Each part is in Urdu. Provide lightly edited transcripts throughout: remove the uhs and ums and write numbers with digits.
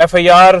FIR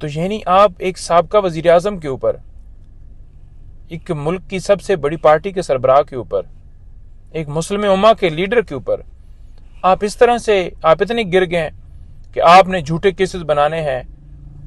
تو یعنی آپ ایک سابقہ وزیر اعظم کے اوپر، ایک ملک کی سب سے بڑی پارٹی کے سربراہ کے اوپر، ایک مسلم امہ کے لیڈر کے اوپر آپ اس طرح سے آپ اتنے گر گئے کہ آپ نے جھوٹے کیسز بنانے ہیں،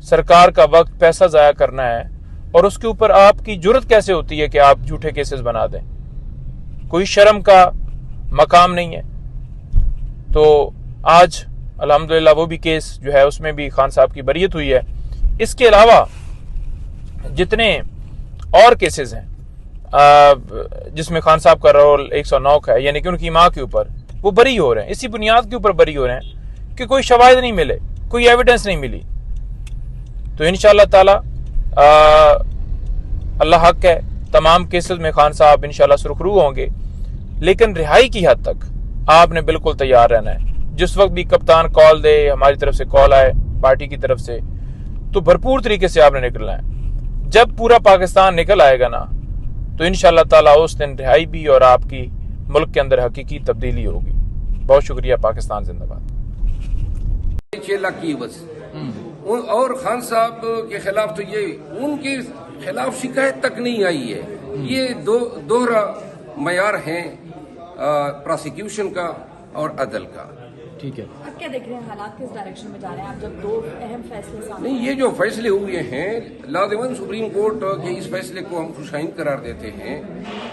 سرکار کا وقت پیسہ ضائع کرنا ہے، اور اس کے اوپر آپ کی جرت کیسے ہوتی ہے کہ آپ جھوٹے کیسز بنا دیں؟ کوئی شرم کا مقام نہیں ہے۔ تو آج الحمدللہ وہ بھی کیس جو ہے اس میں بھی خان صاحب کی بریت ہوئی ہے۔ اس کے علاوہ جتنے اور کیسز ہیں جس میں خان صاحب کا رول 109 کا ہے، یعنی کہ ان کی ماں کے اوپر، وہ بری ہو رہے ہیں، اسی بنیاد کے اوپر بری ہو رہے ہیں کہ کوئی شواہد نہیں ملے، کوئی ایویڈنس نہیں ملی۔ تو انشاءاللہ تعالی اللہ حق ہے، تمام کیسز میں خان صاحب انشاءاللہ سرخرو ہوں گے، لیکن رہائی کی حد تک آپ نے بالکل تیار رہنا ہے۔ جس وقت بھی کپتان کال دے، ہماری طرف سے کال آئے، پارٹی کی طرف سے، تو بھرپور طریقے سے آپ نے نکلنا ہے۔ جب پورا پاکستان نکل آئے گا نا تو انشاءاللہ تعالیٰ اس دن رہائی بھی اور آپ کی ملک کے اندر حقیقی تبدیلی ہوگی۔ بہت شکریہ۔ پاکستان زندہ باد۔ 6 لاکھ کی بس، اور خان صاحب کے خلاف تو یہ ان کے خلاف شکایت تک نہیں آئی ہے۔ یہ دوہرا معیار ہیں پروسیکیوشن کا اور عدل کا۔ ٹھیک ہے، آپ کیا دیکھ رہے ہیں حالات کس ڈائریکشن میں جا رہے ہیں آپ جب 2 اہم فیصلے سامنے؟ نہیں، یہ جو فیصلے ہوئے ہیں لازماً سپریم کورٹ کے اس فیصلے کو ہم خوش آئند قرار دیتے ہیں،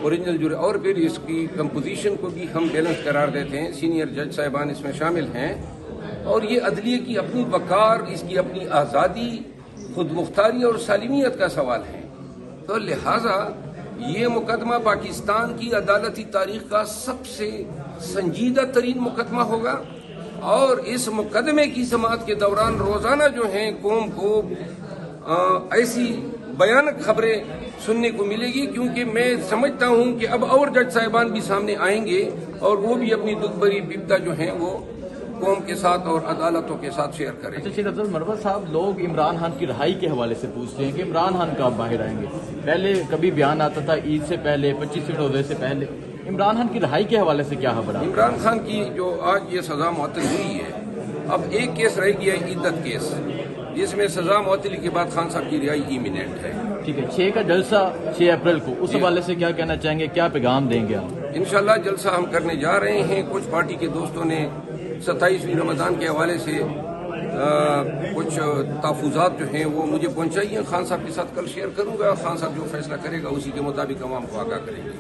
اوریجنل جو، اور پھر اس کی کمپوزیشن کو بھی ہم بیلنس قرار دیتے ہیں، سینئر جج صاحبان اس میں شامل ہیں، اور یہ عدلیہ کی اپنی وقار، اس کی اپنی آزادی، خود مختاری اور سالمیت کا سوال ہے۔ تو لہٰذا یہ مقدمہ پاکستان کی عدالتی تاریخ کا سب سے سنجیدہ ترین مقدمہ ہوگا، اور اس مقدمے کی سماعت کے دوران روزانہ جو ہیں قوم کو ایسی بیانک خبریں سننے کو ملے گی، کیونکہ میں سمجھتا ہوں کہ اب اور جج صاحبان بھی سامنے آئیں گے اور وہ بھی اپنی دکھ بھری بپتا جو ہیں وہ قوم کے ساتھ اور عدالتوں کے ساتھ شیئر کریں گے۔ شیخ افضل مروت صاحب، لوگ عمران خان کی رہائی کے حوالے سے پوچھتے ہیں کہ عمران خان کب باہر آئیں گے؟ پہلے کبھی بیان آتا تھا عید سے پہلے، 25 روزے سے پہلے۔ عمران خان کی رہائی کے حوالے سے کیا خبر ہے؟ عمران خان کی جو آج یہ سزا معطل ہوئی ہے، اب ایک کیس رہ گیا ہے، عدت کیس، جس میں سزا معطلی کے بعد خان صاحب کی رہائی ایمیننٹ ہے۔ ٹھیک ہے، 6 کا جلسہ 6 اپریل کو، اس حوالے سے کیا کہنا چاہیں گے؟ کیا پیغام دیں گے آپ؟ انشاءاللہ جلسہ ہم کرنے جا رہے ہیں۔ کچھ پارٹی کے دوستوں نے 27ویں رمضان کے حوالے سے کچھ تحفظات جو ہیں وہ مجھے پہنچائی ہیں، خان صاحب کے ساتھ کل شیئر کروں گا۔ خان صاحب جو فیصلہ کرے گا اسی کے مطابق عوام کو آگاہ کریں گے۔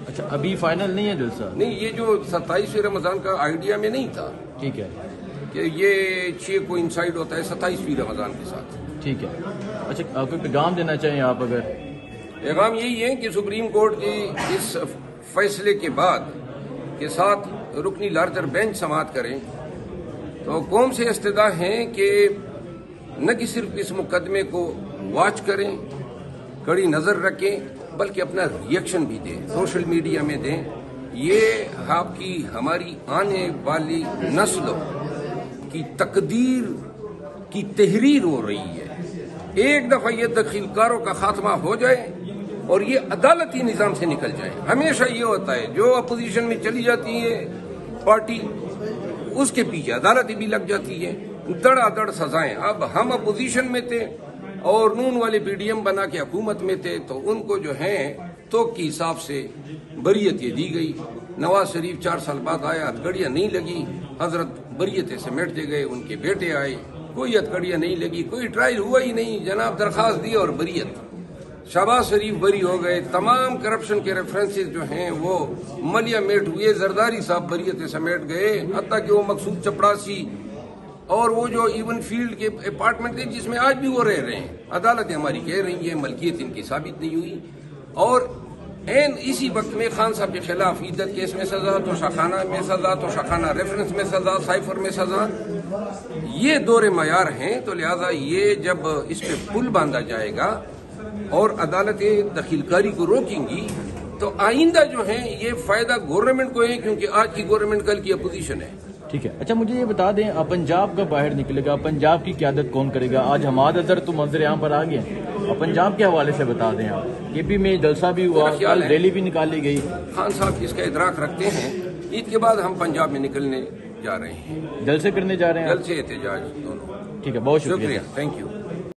اچھا، ابھی فائنل نہیں ہے جلسہ؟ نہیں، یہ جو 27ویں رمضان کا آئیڈیا میں نہیں تھا ٹھیک ہے کہ یہ 6 کو انسائڈ ہوتا ہے 27ویں رمضان کے ساتھ۔ ٹھیک ہے۔ اچھا، کوئی پیغام دینا چاہیں آپ؟ اگر پیغام یہی ہے کہ سپریم کورٹ کی اس فیصلے کے بعد کے ساتھ رکنی لارجر بینچ سماعت کریں تو قوم سے استدعا ہے کہ نہ کہ صرف اس مقدمے کو واچ کریں، کڑی نظر رکھیں، بلکہ اپنا ریئیکشن بھی دیں، سوشل میڈیا میں دیں۔ یہ آپ کی ہماری آنے والی نسلوں کی تقدیر کی تحریر ہو رہی ہے۔ ایک دفعہ یہ دخیل کاروں کا خاتمہ ہو جائے اور یہ عدالتی نظام سے نکل جائے۔ ہمیشہ یہ ہوتا ہے، جو اپوزیشن میں چلی جاتی ہے پارٹی، اس کے پیچھے عدالتیں بھی لگ جاتی ہے، دڑا دڑ سزائیں۔ اب ہم اپوزیشن میں تھے اور نون والے پی ڈی ایم بنا کے حکومت میں تھے، تو ان کو جو ہے تو کے حساب سے بریت یہ دی گئی۔ نواز شریف 4 سال بعد آیا، ہتھکڑیاں نہیں لگی، حضرت بریتیں سمیٹ دے گئے، ان کے بیٹے آئے، کوئی ہتھکڑیاں نہیں لگی، کوئی ٹرائل ہوا ہی نہیں، جناب درخواست دی اور بریت۔ شہباز شریف بری ہو گئے، تمام کرپشن کے ریفرنسز جو ہیں وہ ملیا میٹ ہوئے، زرداری صاحب بریتیں سمیٹ گئے، حتیٰ کہ وہ مقصود چپڑاسی اور وہ جو ایون فیلڈ کے اپارٹمنٹ تھے جس میں آج بھی وہ رہ رہے ہیں، عدالتیں ہماری کہہ رہی ہیں ملکیت ان کی ثابت نہیں ہوئی۔ اور اسی وقت میں خان صاحب کے خلاف عدت کیس میں سزا، تو شاخانہ میں سزا، تو شاخانہ ریفرنس میں سزا، سائفر میں سزا، یہ دور معیار ہیں۔ تو لہذا یہ جب اس پہ پل باندھا جائے گا اور عدالتیں دخیل کاری کو روکیں گی تو آئندہ جو ہیں یہ فائدہ گورنمنٹ کو ہے، کیونکہ آج کی گورنمنٹ کل کی اپوزیشن ہے۔ ٹھیک ہے۔ اچھا، مجھے یہ بتا دیں، پنجاب کا باہر نکلے گا، پنجاب کی قیادت کون کرے گا؟ آج حماد اظہر تو منظر عام پر آ گئے، اور پنجاب کے حوالے سے بتا دیں آپ۔ یہ بھی میں جلسہ بھی ہوا، کل ریلی بھی نکالی گئی۔ خان صاحب اس کا ادراک رکھتے ہیں، عید کے بعد ہم پنجاب میں نکلنے جا رہے ہیں، جلسے کرنے جا رہے ہیں، جلسے احتجاج دونوں۔ ٹھیک ہے، بہت شکریہ، تھینک یو۔